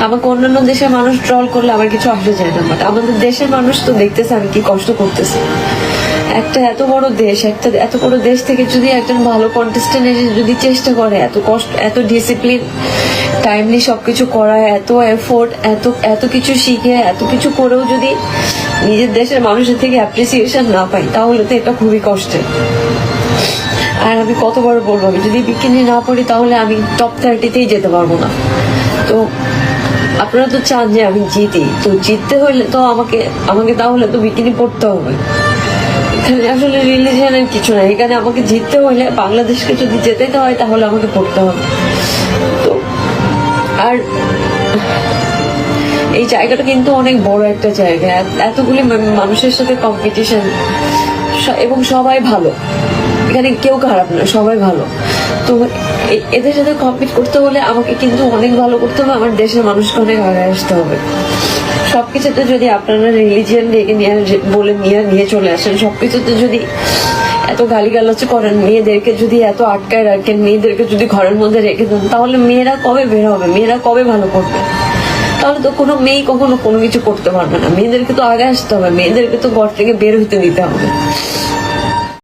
আমাকে অন্যান্য দেশের মানুষ ট্রল করলে আমার কিছু আসে যায় না, বাট আমাদের দেশের মানুষ তো দেখতেছে আমি কি কষ্ট করতেছি। একটা এত বড় দেশ, একটা এত বড় দেশ থেকে যদি একজন ভালো কন্টেস্টেন্ট এসে যদি চেষ্টা করে, এত কষ্ট, এত ডিসিপ্লিন, টাইমলি সবকিছু করা, এত এফোর্ট, এত এত কিছু শিখে, এত কিছু করেও যদি নিজের দেশের মানুষের থেকে অ্যাপ্রিসিয়েশন না পাই, তাহলে তো এটা খুবই কষ্টের। আর আমি কতবার বলবো, আমি যদি বিকিনি না পড়ি তাহলে আমি টপ 30-তেই যেতে পারবো না। তো আপনারা তো চান যে আমি জিতি, তো জিততে হইলে তো আমাকে তাহলে তো বিকিনি পড়তে হবে। এখানে আসলে রিলিজিয়ানের কিছু নাই, এখানে আমাকে জিততে হইলে, বাংলাদেশকে যদি জেতাইতে হয় তাহলে আমাকে পড়তে হবে। তো আর এই জায়গাটা কিন্তু অনেক বড় একটা জায়গা, এতগুলি মানুষের সাথে কম্পিটিশন, এবং সবাই ভালো, এখানে কেউ খারাপ না, সবাই ভালো। তো এদের সাথে কম্পিট করতে হলে আমাকে কিন্তু অনেক ভালো করতে হবে, আমার দেশের মানুষকে অনেক আগে আসতে হবে। সবকিছুতে যদি আপনারা রিলিজিয়ান ডেকে বলে নিয়ে চলে আসেন, সবকিছুতে যদি এত গালিগালাজ করেন, মেয়েদেরকে যদি এত আটকায় রাখেন, মেয়েদেরকে যদি ঘরের মধ্যে রেখে দেন, তাহলে মেয়েরা কবে বের হবে, মেয়েরা কবে ভালো করবে? তাহলে তো কোনো মেয়ে কখনো কোনো কিছু করতে পারবে না। মেয়েদেরকে তো আগে আসতে হবে, মেয়েদেরকে তো ঘর থেকে বের হইতে দিতে হবে।